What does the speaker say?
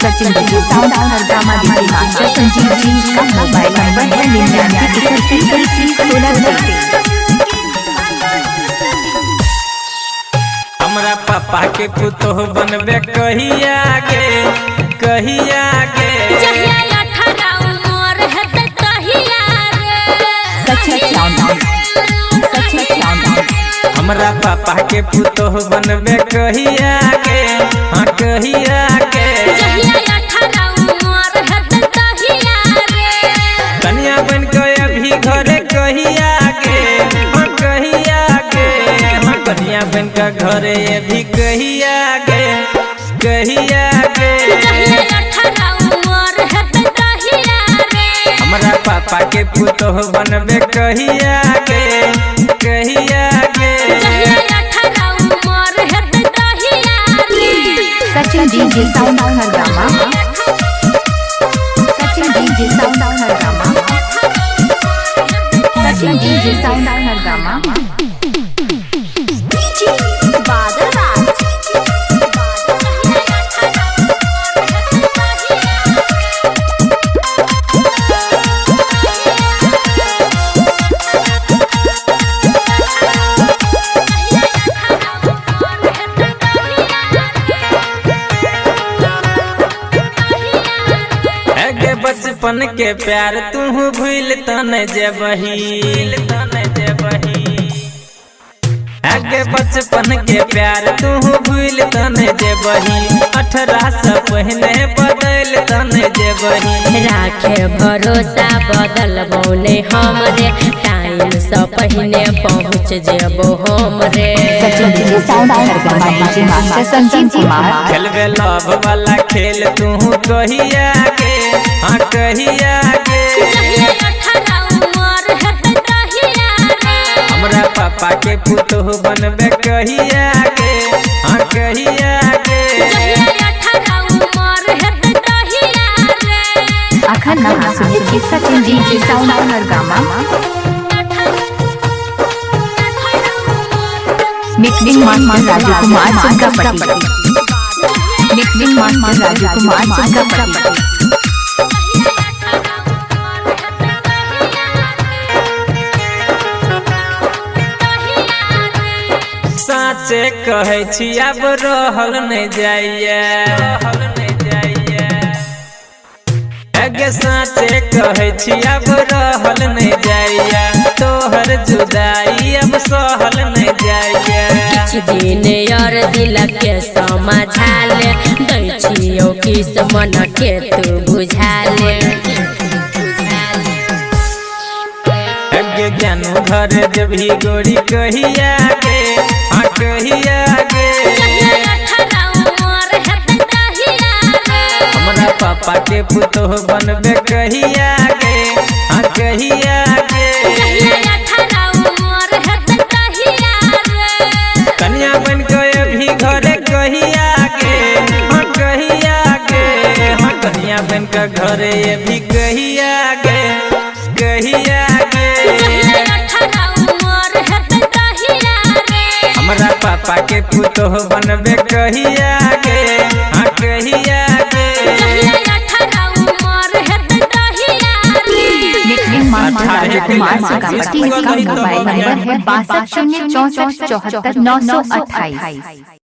Sachin ji sound drama DJ master Sanjeev ji का mobile number है 99313316। हमरा पापा के पुतो बनबे कहिया गे जहिया 18 उम्र हेतै तहिया रे। हमरा पापा के पुतो बनबे कहिया गे हाँ कहिया गे जहिया 18 उम्र हेतै तहिया रे। कन्या बन के अभी घरे कहिया गे हाँ कहिया गे हाँ कन्या बन के घरे अभी कहिया गे जहिया 18 उम्र हेतै तहिया रे। हमरा पापा के पुतो बनबे कहिया गे जहिया 18 उम्र हेतै तहिया रे। सचिन जी साउंड ड्रामा सचिन जी साउंड ड्रामा सचिन जी साउंड ड्रामा बचपन के प्यार तू भूल तन जेबही आगे बचपन के प्यार तू भूल तन जेबही 18 से पहले बदल तन जेबही। राखे भरोसा बदल बौने हमरे टाइम से पहले पहुँच जेबो हमरे। Sachin ji sound drama DJ master Sanjeev Kumar खेलबे लव वाला खेल तू कहिया गे हाँ कहिया गे जहिया 18 उम्र हेतै तहिया रे। हमरा पापा के पुतो बनबे कहिया गे हाँ कहिया गे जहिया 18 उम्र हेतै तहिया रे। अखन नहा सुनिए Sachin ji sound drama mixing master Raju Kumar Suggapatti mixing master Raju Kumar Suggapatti. साचे कहै छी अब रहल नहीं जाइए अगे साचे कहै छी अब रहल नहीं जाइए तोहर जुदाई अब सहल नहीं जाइए। कुछ दिन और दिल के समझा ले दै छियो किस मन के तू बुझा ले। अगे ज्ञानू घर जब भी गोरी कहिया गे हाँ कहिया गे जहिया 18 उम्र हेतै तहिया रे। हमरा पापा के पुतो बनबे कहिया गे हाँ कहिया गे जहिया 18 उम्र हेतै तहिया रे। कन्या बन के अभी घरे कहिया गे हाँ कहिया गे हाँ कन्या बन के घरे अभी कहिया गे कहिया गे जहिया 18 उम्र हेतै तहिया रे। हमरा पापा के पुतो बनबे कहिया गे हाँ कहिया गे जहिया 18 उम्र हेतै तहिया रे। Mixing master Raju Kumar Suggapatti. इसका मोबाइल नंबर है 62 064 74 928।